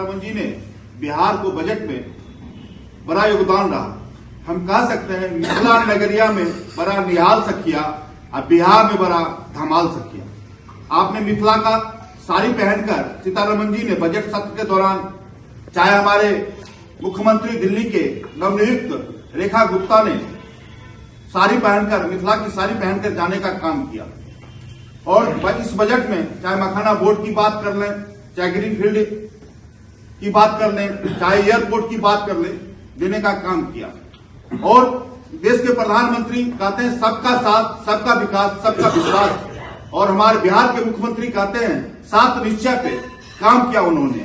सीतारमण जी ने बिहार को बजट में बड़ा योगदान रहा। हम कह सकते हैं मिथिला नगरिया में बड़ा निहाल सखिया और बिहार में बड़ा धमाल सखिया। आपने मिथिला का साड़ी पहनकर सीतारमण जी ने बजट सत्र के दौरान, चाहे हमारे मुख्यमंत्री दिल्ली के नवनियुक्त रेखा गुप्ता ने साड़ी पहनकर, मिथिला की साड़ी पहनकर जाने का काम किया। और इस बजट में चाहे मखाना बोर्ड की बात कर लें, चाहे ग्रीनफील्ड की बात कर लें, चाहे एयरपोर्ट की बात कर लें, देने का काम किया। और देश के प्रधानमंत्री कहते हैं सबका साथ, सबका विकास, सबका विश्वास, और हमारे बिहार के मुख्यमंत्री कहते हैं 7 निश्चय पे काम किया उन्होंने।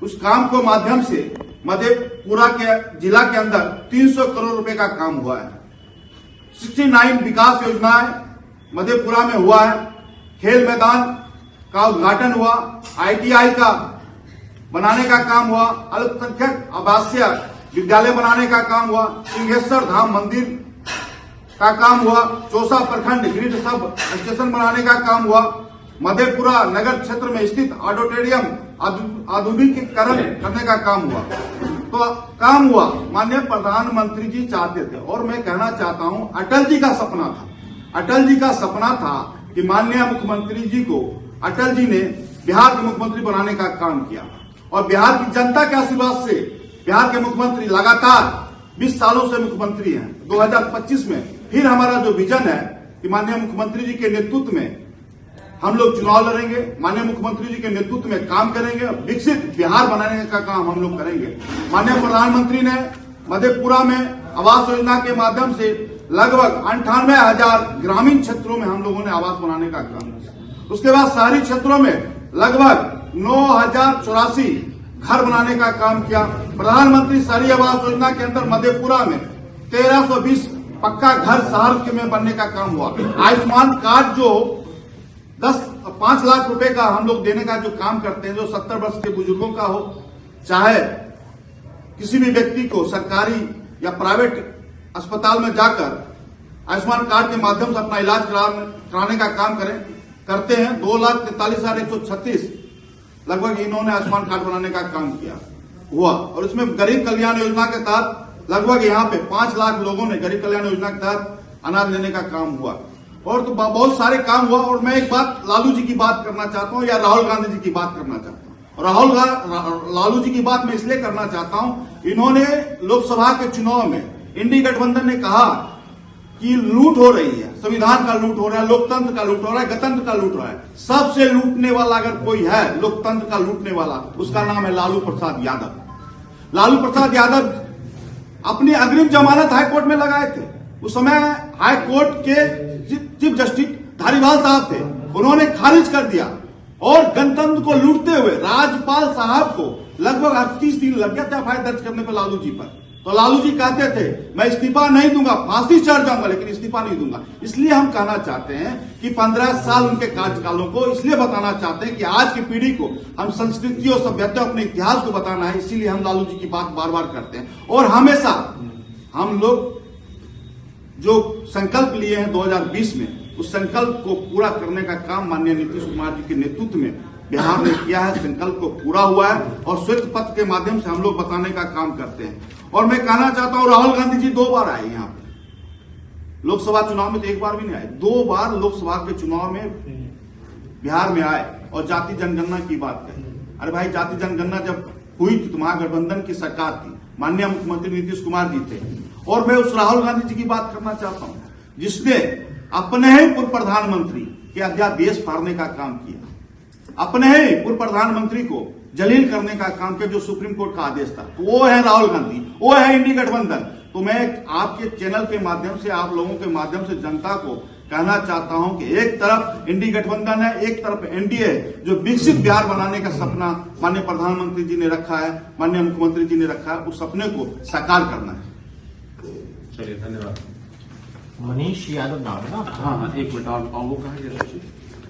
उस काम को माध्यम से मधेपुरा के जिला के अंदर 300 करोड़ रुपए का काम हुआ है। 69 विकास योजनाएं मधेपुरा में हुआ है। खेल मैदान का उद्घाटन हुआ, ITI का बनाने का काम हुआ, अल्पसंख्यक आवासीय विद्यालय बनाने का काम हुआ, सिंहेश्वर धाम मंदिर का काम हुआ, चौसा प्रखंड ग्रिड सब स्टेशन बनाने का काम हुआ, मधेपुरा नगर क्षेत्र में स्थित ऑडिटोरियम आधुनिकीकरण करने का काम हुआ। तो काम हुआ। माननीय प्रधानमंत्री जी चाहते थे, और मैं कहना चाहता हूं अटल जी का सपना था, अटल जी का सपना था कि माननीय मुख्यमंत्री जी को अटल जी ने बिहार के मुख्यमंत्री बनाने का काम किया। और बिहार की जनता के आशीर्वाद से बिहार के मुख्यमंत्री लगातार 20 सालों से मुख्यमंत्री हैं। 2025 में फिर हमारा जो विजन है कि माननीय मुख्यमंत्री जी के नेतृत्व में हम लोग चुनाव लड़ेंगे, माननीय मुख्यमंत्री जी के नेतृत्व में काम करेंगे, विकसित बिहार बनाने का काम हम लोग करेंगे। माननीय प्रधानमंत्री ने मधेपुरा में आवास योजना के माध्यम से लगभग 98,000 ग्रामीण क्षेत्रों में हम लोगों ने आवास बनाने का काम किया। उसके बाद शहरी क्षेत्रों में लगभग 9,084 घर बनाने का काम किया। प्रधानमंत्री शहरी आवास योजना के अंदर मधेपुरा में 1320 पक्का घर शहर में बनने का काम हुआ। आयुष्मान कार्ड जो 5 लाख रुपए का हम लोग देने का जो काम करते हैं, जो 70 वर्ष के बुजुर्गों का हो, चाहे किसी भी व्यक्ति को सरकारी या प्राइवेट अस्पताल में जाकर आयुष्मान कार्ड के माध्यम से अपना इलाज कराने का काम करते हैं। 2,43,136 लगभग इन्होंने आयुष्मान कार्ड बनाने का काम किया हुआ। और इसमें गरीब कल्याण योजना के तहत लगभग यहाँ पे 5 लाख लोगों ने गरीब कल्याण योजना के तहत अनाज लेने का काम हुआ। और तो बहुत सारे काम हुआ। और मैं एक बात लालू जी की बात करना चाहता हूँ, या राहुल गांधी जी की बात करना चाहता हूँ। लालू जी की बात मैं इसलिए करना चाहता हूँ, इन्होंने लोकसभा के चुनाव में इंडी गठबंधन ने कहा कि लूट हो रही है, संविधान का लूट हो रहा है, लोकतंत्र का लूट हो रहा है, गणतंत्र का लूट हो रहा है। सबसे लूटने वाला अगर कोई है लोकतंत्र का लूटने वाला, उसका नाम है लालू प्रसाद यादव। लालू प्रसाद यादव अपनी अग्रिम जमानत हाईकोर्ट में लगाए थे। उस समय हाईकोर्ट के चीफ जस्टिस धारीवाल साहब थे, उन्होंने खारिज कर दिया। और गणतंत्र को लूटते हुए राज्यपाल साहब को लगभग 38 दिन लग गया था FIR दर्ज करने पर लालू जी पर। तो लालू जी कहते थे मैं इस्तीफा नहीं दूंगा, फांसी चढ़ जाऊंगा, लेकिन इस्तीफा नहीं दूंगा। इसलिए हम कहना चाहते हैं कि 15 साल उनके कार्यकालों को इसलिए बताना चाहते हैं कि आज की पीढ़ी को हम संस्कृति और सभ्यता, अपने इतिहास को बताना है। इसीलिए हम लालू जी की बात बार बार करते हैं। और हमेशा हम लोग जो संकल्प लिए हैं 2020 में, उस संकल्प को पूरा करने का काम माननीय नीतीश कुमार जी के नेतृत्व में बिहार ने किया है। संकल्प को पूरा हुआ है और श्वेत पत्र के माध्यम से हम लोग बताने का काम करते हैं। और मैं कहना चाहता हूं राहुल गांधी जी 2 बार आए यहाँ पे, लोकसभा चुनाव में तो 1 बार भी नहीं आए, 2 बार लोकसभा के चुनाव में बिहार में आए और जाति जनगणना की बात कही। अरे भाई, जाति जनगणना जब हुई थी तो महागठबंधन की सरकार थी, माननीय मुख्यमंत्री नीतीश कुमार जी थे। और मैं उस राहुल गांधी जी की बात करना चाहता हूं जिसने अपने ही पूर्व प्रधानमंत्री के अध्यादेश फाड़ने का काम किया, अपने ही पूर्व प्रधानमंत्री को जलील करने का काम किया, जो सुप्रीम कोर्ट का आदेश था। तो वो है राहुल गांधी, वो है इंडी गठबंधन। तो मैं आपके चैनल के माध्यम से, आप लोगों के माध्यम से जनता को कहना चाहता हूं कि एक तरफ इंडी गठबंधन है, एक तरफ एनडीए है, जो विकसित बिहार बनाने का सपना माननीय प्रधानमंत्री जी ने रखा है, माननीय मुख्यमंत्री जी ने रखा है, उस सपने को साकार करना है। चलिए, धन्यवाद। मनीष यादव नाम है ना? हाँ, 1 मिनट और वो कहा